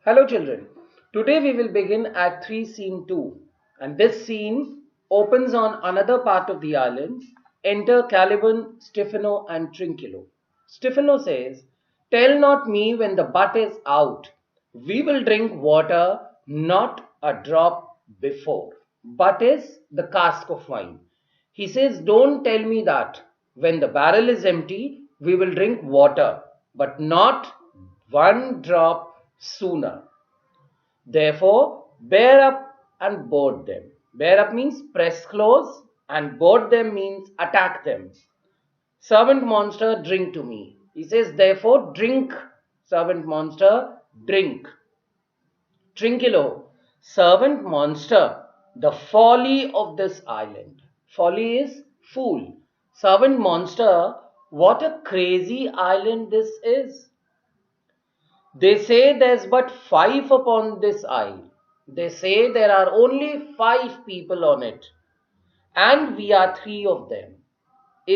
Hello children, today we will begin Act 3 Scene 2 and this scene opens on another part of the island. Enter Caliban, Stephano and Trinculo. Stephano says, "Tell not me when the butt is out. We will drink water, not a drop before." Butt is the cask of wine. He says, "Don't tell me that. When the barrel is empty, we will drink water, but not one drop sooner. Therefore, bear up and board them." Bear up means press close, and board them means attack them. "Servant monster, drink to me." He says, "Therefore, drink, servant monster, drink." Trinculo, servant monster, the folly of this island. Folly is fool. Servant monster, what a crazy island this is. They say there's but 5 upon this isle. They say there are only 5 people on it, and we are 3 of them.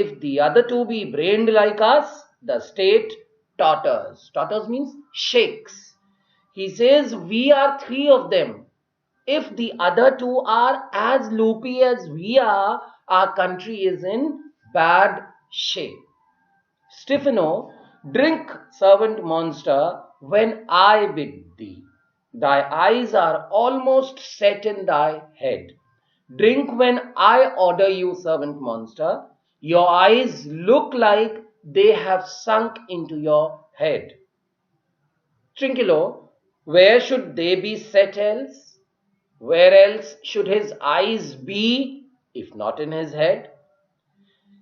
If the other 2 be brained like us, the state totters. Totters means shakes. He says we are 3 of them. If the other 2 are as loopy as we are, our country is in bad shape. Stephano, drink, servant monster, when I bid thee. Thy eyes are almost set in thy head. Drink when I order you, servant monster. Your eyes look like they have sunk into your head. Trinculo, where should they be set else? Where else should his eyes be, if not in his head?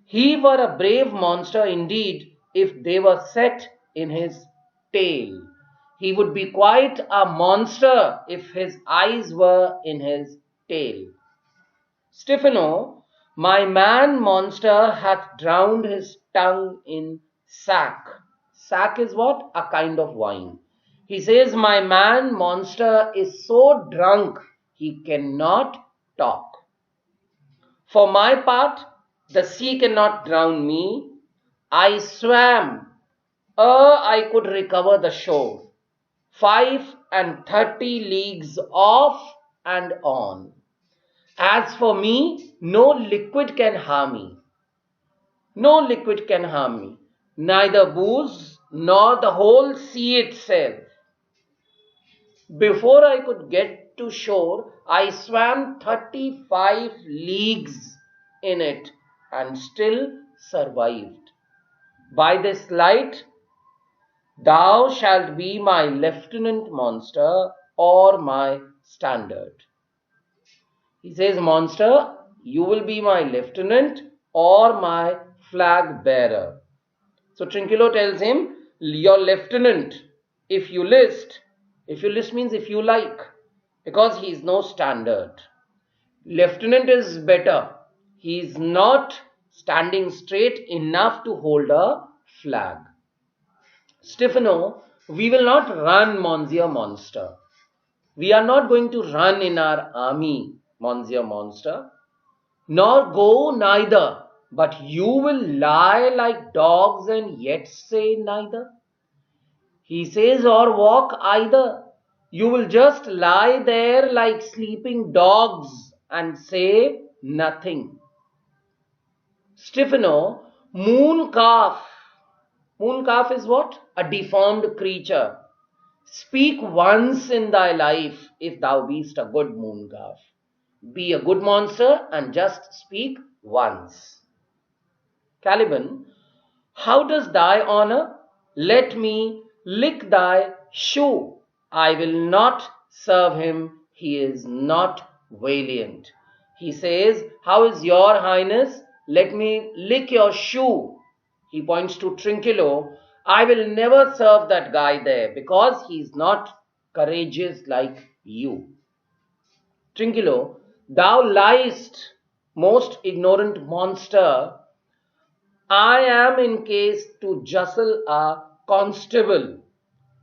He were a brave monster indeed if they were set in his tail. He would be quite a monster if his eyes were in his tail. Stephano, my man monster hath drowned his tongue in sack. Sack is what? A kind of wine. He says, my man monster is so drunk he cannot talk. For my part, the sea cannot drown me. I swam ere I could recover the shore, 35 leagues off and on. As for me, no liquid can harm me. No liquid can harm me, neither booze nor the whole sea itself. Before I could get to shore, I swam 35 leagues in it and still survived. By this light, thou shalt be my lieutenant monster or my standard. He says, monster, you will be my lieutenant or my flag bearer. So Trinculo tells him, your lieutenant, if you list. If you list means if you like, because he is no standard. Lieutenant is better. He is not standing straight enough to hold a flag. Stephano, we will not run, Monsieur Monster. We are not going to run in our army, Monsieur Monster. Nor go neither, but you will lie like dogs and yet say neither. He says, or walk either. You will just lie there like sleeping dogs and say nothing. Stephano, moon calf. Moon calf is what? A deformed creature. Speak once in thy life if thou beest a good moon calf. Be a good monster and just speak once. Caliban, how does thy honor? Let me lick thy shoe. I will not serve him. He is not valiant. He says, how is your highness? Let me lick your shoe. He points to Trinculo. I will never serve that guy there because he is not courageous like you. Trinculo, thou liest, most ignorant monster. I am in case to justle a constable.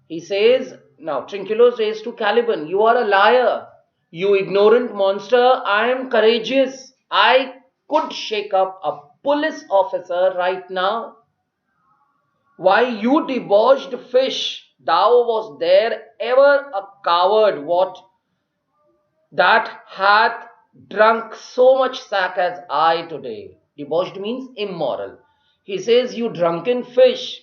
He says, now Trinculo says to Caliban, you are a liar. You ignorant monster, I am courageous. I could shake up a police officer right now. Why, you debauched fish, thou was there ever a coward that hath drunk so much sack as I today? Debauched means immoral. He says, you drunken fish,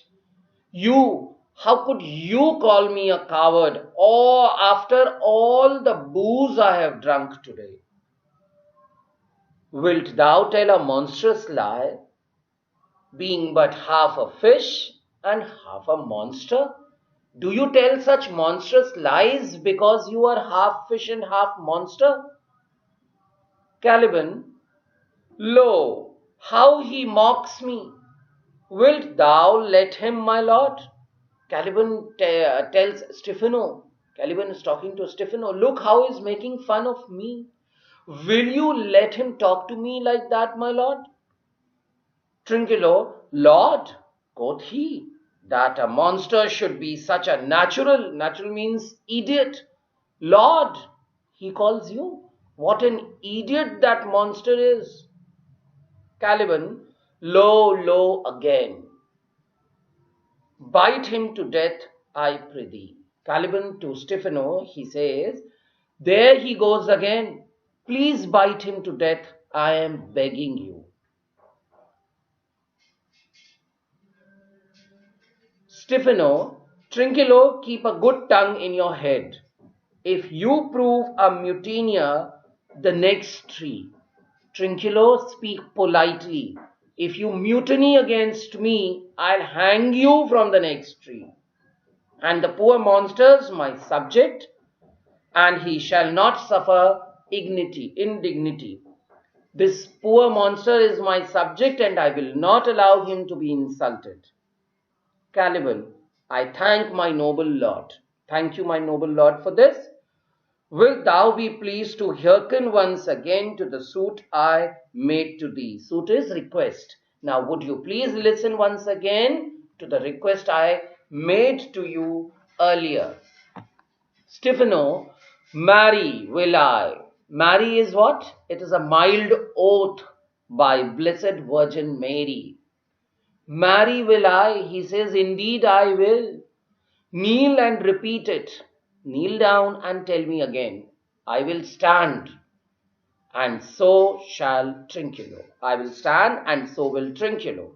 how could you call me a coward, or after all the booze I have drunk today? Wilt thou tell a monstrous lie, being but half a fish and half a monster? Do you tell such monstrous lies because you are half fish and half monster? Caliban, lo, how he mocks me! Wilt thou let him, my lord? Caliban tells Stephano, Caliban is talking to Stephano, look how he is making fun of me. Will you let him talk to me like that, my lord? Trinculo, Lord, quoth he, that a monster should be such a natural means idiot. Lord, he calls you. What an idiot that monster is. Caliban, lo again. Bite him to death, I prithee. Caliban to Stephano, he says, there he goes again. Please bite him to death, I am begging you. Stephano, Trinculo, keep a good tongue in your head. If you prove a mutineer, the next tree. Trinculo, speak politely. If you mutiny against me, I'll hang you from the next tree. And the poor monster's my subject, and he shall not suffer indignity. This poor monster is my subject, and I will not allow him to be insulted. Caliban, I thank my noble lord. Thank you, my noble lord, for this. Wilt thou be pleased to hearken once again to the suit I made to thee? Suit is request. Now, would you please listen once again to the request I made to you earlier? Stephano, marry will I. Marry is what? It is a mild oath by Blessed Virgin Mary. Marry will I, he says, indeed I will. Kneel and repeat it. Kneel down and tell me again. I will stand, and so shall Trinculo. I will stand, and so will Trinculo.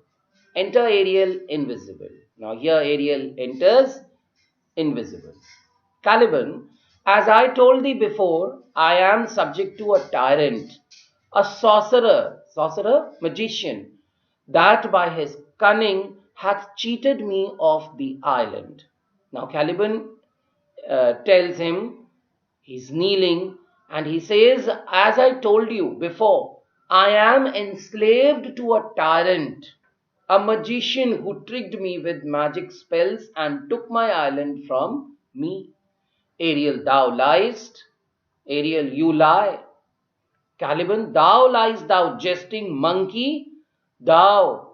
Enter Ariel invisible. Now here Ariel enters invisible. Caliban, as I told thee before, I am subject to a tyrant, a sorcerer, magician, that by his cunning hath cheated me of the island. Now Caliban tells him, he's kneeling, and he says, as I told you before, I am enslaved to a tyrant, a magician who tricked me with magic spells and took my island from me. Ariel, thou liest. Ariel, you lie. Caliban, thou lies, thou jesting monkey. Thou,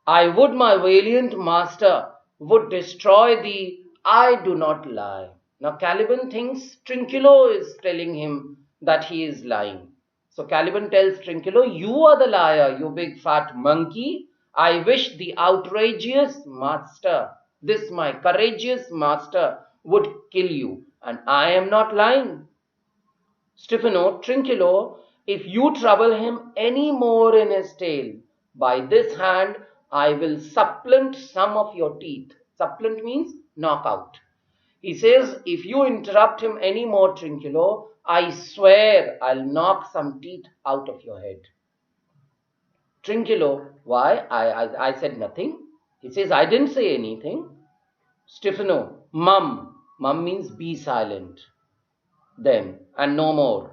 I would my valiant master would destroy thee. I do not lie. Now Caliban thinks Trinculo is telling him that he is lying. So Caliban tells Trinculo, you are the liar, you big fat monkey. I wish the outrageous master, this my courageous master, would kill you. And I am not lying. Stephano, Trinculo, if you trouble him any more in his tale, by this hand I will supplant some of your teeth. Supplant means knock out. He says, if you interrupt him any more, Trinculo, I swear I'll knock some teeth out of your head. Trinculo, why? I said nothing. He says, I didn't say anything. Stephano, mum. Mum means be silent. Then, and no more.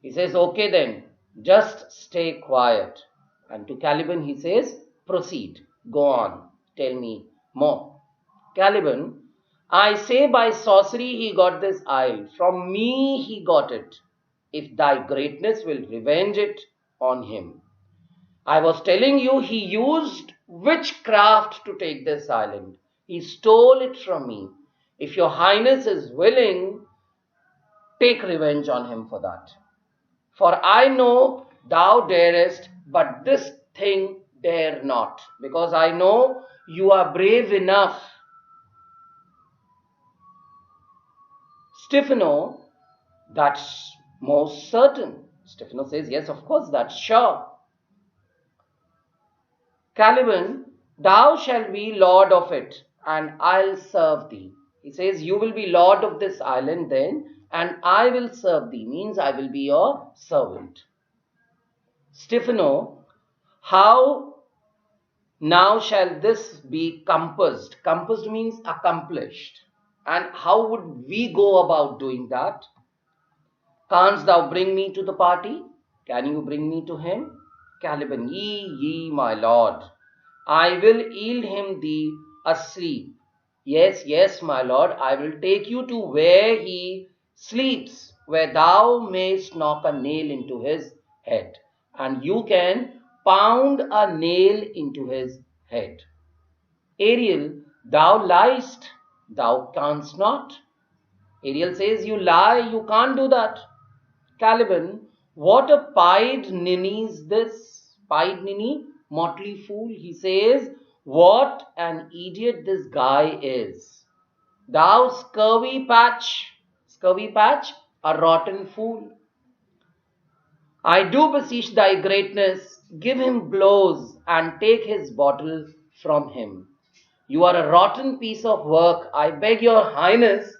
He says, okay then, just stay quiet. And to Caliban he says, proceed, go on, tell me more. Caliban, I say by sorcery he got this isle, from me he got it, if thy greatness will revenge it on him. I was telling you he used witchcraft to take this island. He stole it from me. If your highness is willing, take revenge on him for that. For I know thou darest, but this thing dare not, because I know you are brave enough. Stephano, that's most certain. Stephano says, yes, of course, that's sure. Caliban, thou shalt be lord of it, and I'll serve thee. He says, you will be lord of this island then, and I will serve thee, means I will be your servant. Stephano, how now shall this be compassed? Compassed means accomplished. And how would we go about doing that? Canst thou bring me to the party? Can you bring me to him? Caliban, ye, my lord. I will yield him thee asleep. Yes, yes, my lord, I will take you to where he sleeps, where thou mayst knock a nail into his head, and you can pound a nail into his head. Ariel, thou liest, thou canst not. Ariel says, you lie, you can't do that. Caliban, what a pied ninny is this? Pied ninny, motley fool. He says, what an idiot this guy is. Thou scurvy patch, a rotten fool. I do beseech thy greatness, give him blows and take his bottle from him. You are a rotten piece of work. I beg your highness,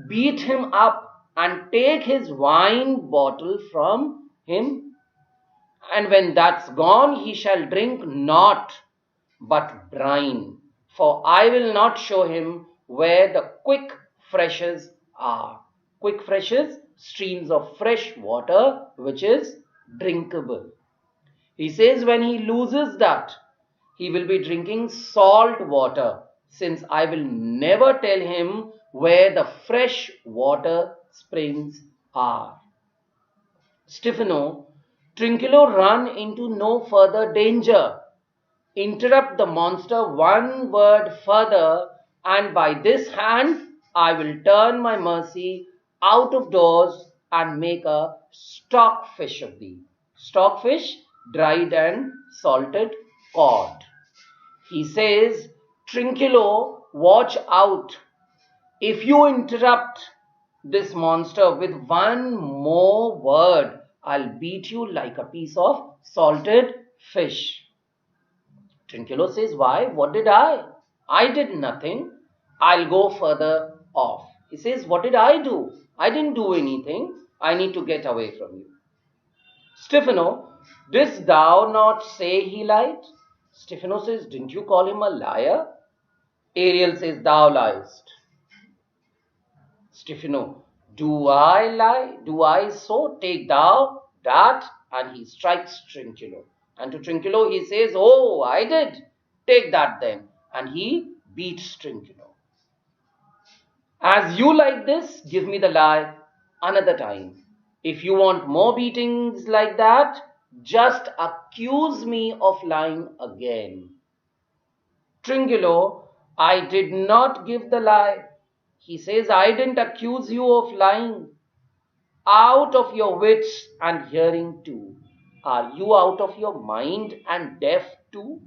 beat him up and take his wine bottle from him. And when that's gone, he shall drink naught but brine. For I will not show him where the quick freshes are. Quick freshes, streams of fresh water, which is drinkable. He says when he loses that, he will be drinking salt water, since I will never tell him where the fresh water springs are. Stephano, Trinculo run into no further danger. Interrupt the monster one word further, and by this hand I will turn my mercy out of doors and make a stockfish of thee. Stockfish, dried and salted cod. He says, Trinculo, watch out. If you interrupt this monster with one more word, I'll beat you like a piece of salted fish. Trinculo says, why? What did I? I did nothing. I'll go further off. He says, what did I do? I didn't do anything. I need to get away from you. Stephano, didst thou not say he lied? Stephano says, didn't you call him a liar? Ariel says, thou liest. Stephano, do I lie? Do I so? Take thou that. And he strikes Trinculo. And to Trinculo he says, oh, I did. Take that then. And he beats Trinculo. As you like this, give me the lie another time. If you want more beatings like that, just accuse me of lying again. Trinculo, I did not give the lie. He says, I didn't accuse you of lying. Out of your wits and hearing too. Are you out of your mind and deaf too?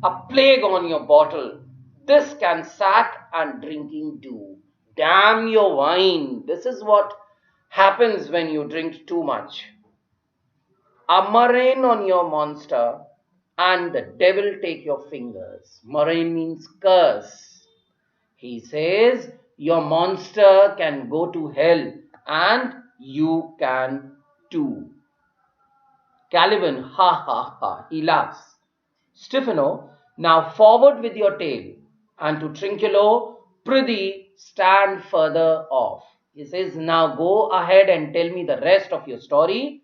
A plague on your bottle. This can sack and drinking do. Damn your wine. This is what happens when you drink too much. A murrain on your monster, and the devil take your fingers. Murrain means curse. He says, your monster can go to hell, and you can too. Caliban, ha ha ha, he laughs. Stephano, now forward with your tale, and to Trinculo, prithee stand further off. He says, now go ahead and tell me the rest of your story.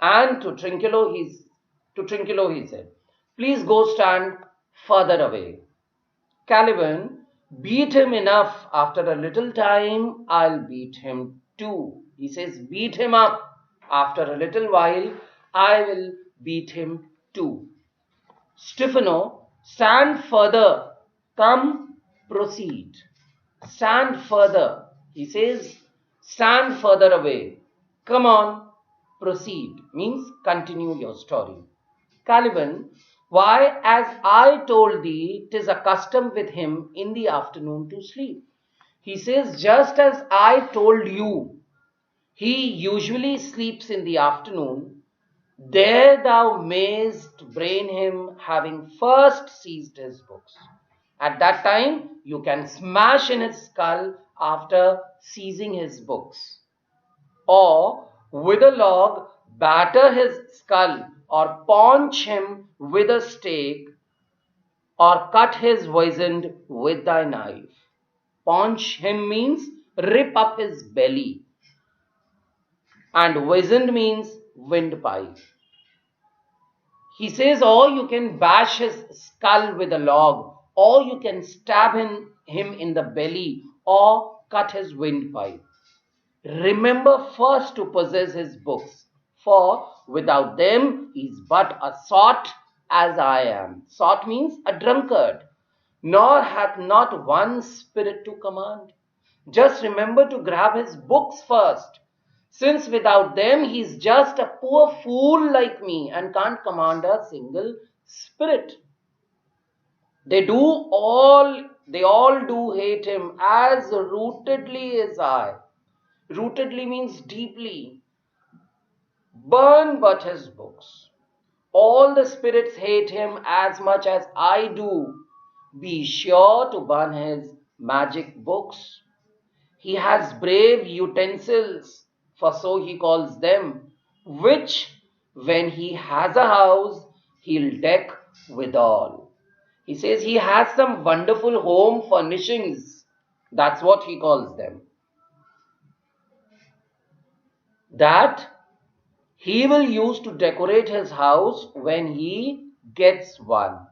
And to Trinculo he said, please go stand further away. Caliban, beat him enough. After a little time, I'll beat him too. He says, beat him up. After a little while, I will beat him too. Stephano, stand further. Come, proceed. Stand further. He says, stand further away. Come on, proceed. Means continue your story. Caliban, why, as I told thee, 'tis a custom with him in the afternoon to sleep. He says, just as I told you, he usually sleeps in the afternoon. There thou mayst brain him, having first seized his books. At that time, you can smash in his skull after seizing his books. Or with a log, batter his skull, or paunch him with a stake, or cut his wizened with thy knife. Paunch him means rip up his belly, and wizened means windpipe. He says, or you can bash his skull with a log, or you can stab him in the belly, or cut his windpipe. Remember first to possess his books, for without them he is but a sot as I am. Sot means a drunkard, nor hath not one spirit to command. Just remember to grab his books first, since without them he is just a poor fool like me and can't command a single spirit. They all do hate him as rootedly as I. Rootedly means deeply. Burn but his books. All the spirits hate him as much as I do. Be sure to burn his magic books. He has brave utensils, for so he calls them, which when he has a house, he'll deck withal. He says he has some wonderful home furnishings. That's what he calls them. That he will use to decorate his house when he gets one.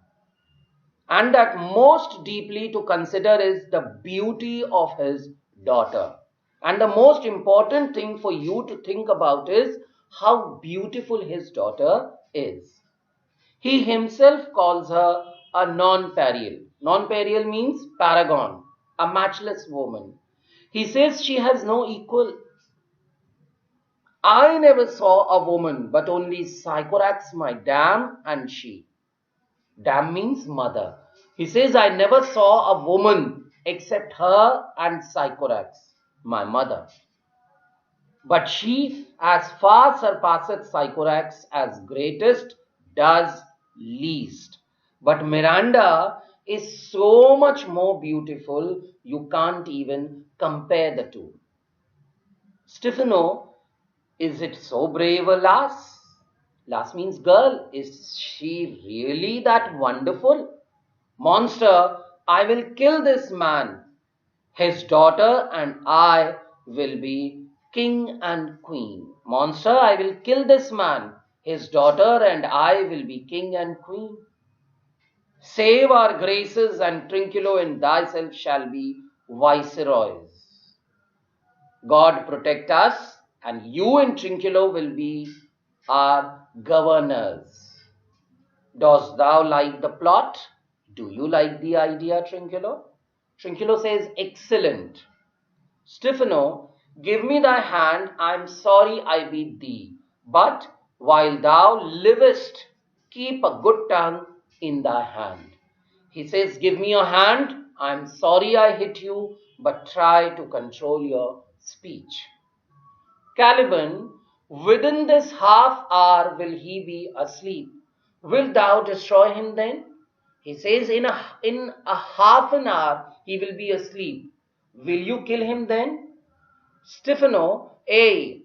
And that most deeply to consider is the beauty of his daughter. And the most important thing for you to think about is how beautiful his daughter is. He himself calls her a nonpareil. Nonpareil means paragon, a matchless woman. He says she has no equal. I never saw a woman, but only Sycorax, my dam, and she. Dam means mother. He says, I never saw a woman except her and Sycorax, my mother. But she, as far surpasseth Sycorax as greatest, does least. But Miranda is so much more beautiful, you can't even compare the two. Stephano, is it so brave a lass? Lass means girl. Is she really that wonderful? Monster, I will kill this man. His daughter and I will be king and queen. Monster, I will kill this man. His daughter and I will be king and queen. Save our graces, and Trinculo and thyself shall be viceroys. God protect us, and you and Trinculo will be our governors. Dost thou like the plot? Do you like the idea, Trinculo? Trinculo says, excellent. Stephano, give me thy hand, I am sorry I beat thee. But while thou livest, keep a good tongue in thy hand. He says, give me your hand, I am sorry I hit you, but try to control your speech. Caliban, within this half hour will he be asleep. Wilt thou destroy him then? He says, in a half an hour he will be asleep. Will you kill him then? Stephano,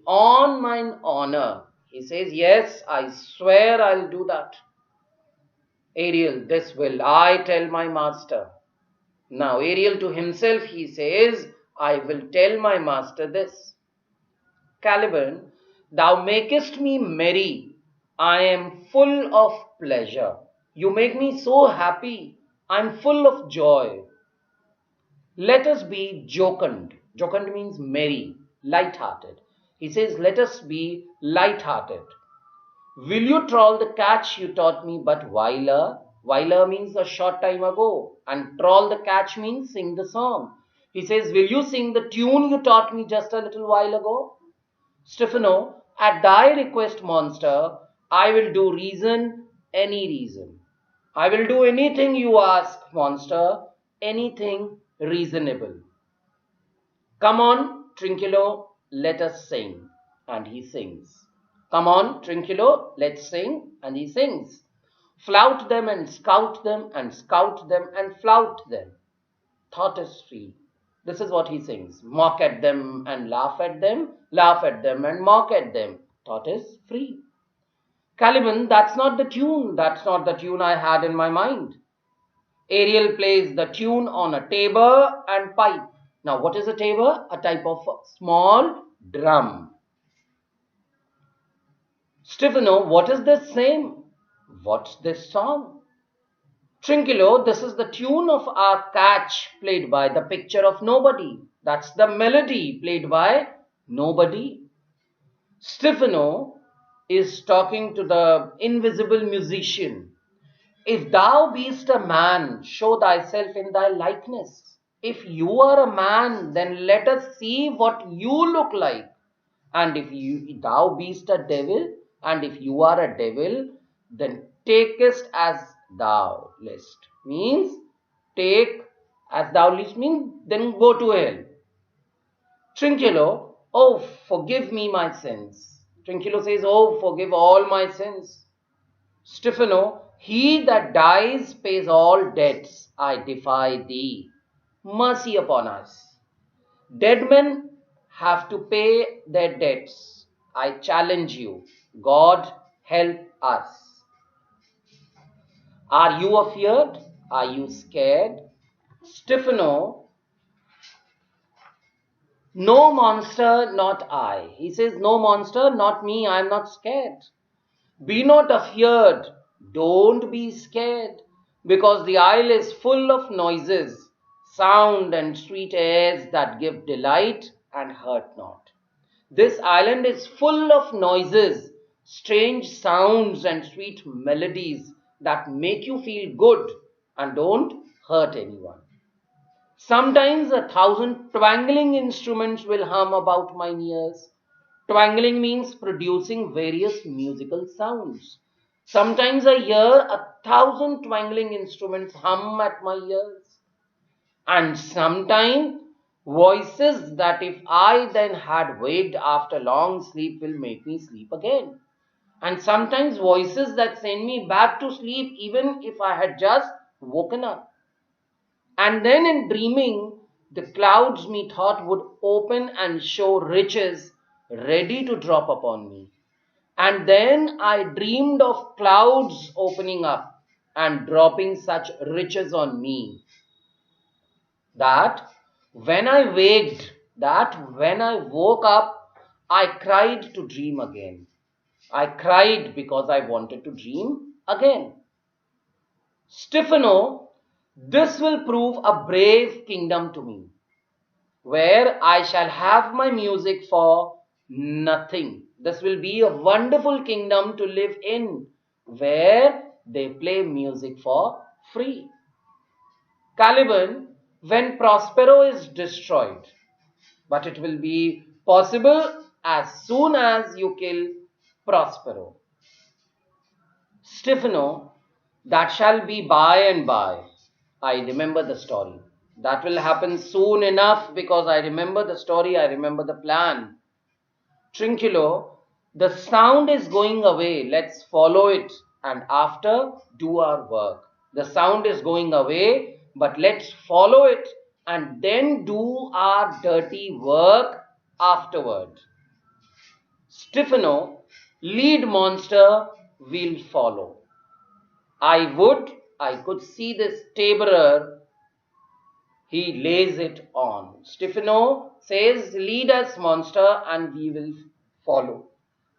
on mine honor. He says, yes, I swear I'll do that. Ariel, this will I tell my master. Now Ariel to himself, he says, I will tell my master this. Caliban, thou makest me merry. I am full of pleasure. You make me so happy. I am full of joy. Let us be jocund. Jocund means merry, light-hearted. He says, let us be light-hearted. Will you troll the catch you taught me but whiler? Whiler means a short time ago. And troll the catch means sing the song. He says, will you sing the tune you taught me just a little while ago? Stephano, at thy request, monster, I will do reason, any reason. I will do anything you ask, monster, anything reasonable. Come on, Trinculo, let us sing. And he sings. Come on, Trinculo, let's sing. And he sings. Flout them and scout them and scout them and flout them. Thought is free. This is what he sings. Mock at them and laugh at them and mock at them. Thought is free. Caliban, that's not the tune. That's not the tune I had in my mind. Ariel plays the tune on a tabor and pipe. Now, what is a tabor? A type of small drum. Stefano, what is this same? What's this song? Trinculo, this is the tune of our catch played by the picture of nobody. That's the melody played by nobody. Stefano is talking to the invisible musician. If thou beest a man, show thyself in thy likeness. If you are a man, then let us see what you look like. And if thou beest a devil, and if you are a devil, then takest as thou list. Means take as thou list means then go to hell. Trinculo, oh, forgive me my sins. Trinculo says, oh, forgive all my sins. Stefano, he that dies pays all debts. I defy thee. Mercy upon us. Dead men have to pay their debts. I challenge you. God help us. Are you afeard? Are you scared? Stefano, no monster, not I. He says, no monster, not me. I am not scared. Be not afeard. Don't be scared. Because the isle is full of noises, sound and sweet airs that give delight and hurt not. This island is full of noises, strange sounds and sweet melodies that make you feel good and don't hurt anyone. Sometimes 1,000 twangling instruments will hum about my ears. Twangling means producing various musical sounds. Sometimes I hear 1,000 twangling instruments hum at my ears. And sometimes voices that if I then had waked after long sleep will make me sleep again. And sometimes voices that send me back to sleep even if I had just woken up. And then in dreaming, the clouds methought would open and show riches ready to drop upon me. And then I dreamed of clouds opening up and dropping such riches on me that when I woke up, I cried to dream again. I cried because I wanted to dream again. Stefano, this will prove a brave kingdom to me, where I shall have my music for nothing. This will be a wonderful kingdom to live in, where they play music for free. Caliban, when Prospero is destroyed, but it will be possible as soon as you kill Prospero. Stefano, that shall be by and by. I remember the story. That will happen soon enough because I remember the story, I remember the plan. Trinculo, the sound is going away. Let's follow it and after do our work. The sound is going away, but let's follow it and then do our dirty work afterward. Stefano, lead monster, we'll follow. I could see this taborer, he lays it on. Stefano says, lead us monster and we will follow.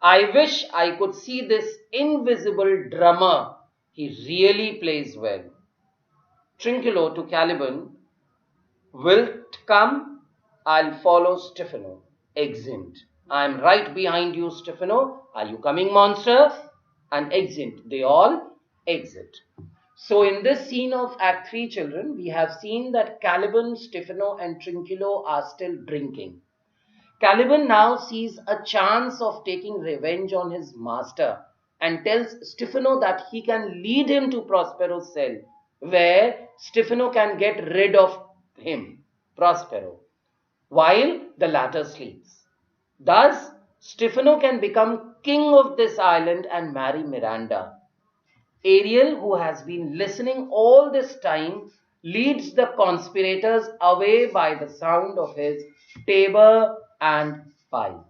I wish I could see this invisible drummer, he really plays well. Trinculo to Caliban, wilt come? I'll follow Stefano. Exeunt. I'm right behind you, Stefano. Are you coming, monster? And exeunt. They all exit. So in this scene of Act 3, children, we have seen that Caliban, Stefano and Trinculo are still drinking. Caliban now sees a chance of taking revenge on his master and tells Stefano that he can lead him to Prospero's cell, where Stefano can get rid of him, Prospero. while the latter sleeps. Thus, Stephano can become king of this island and marry Miranda. Ariel, who has been listening all this time, leads the conspirators away by the sound of his tabor and pipe.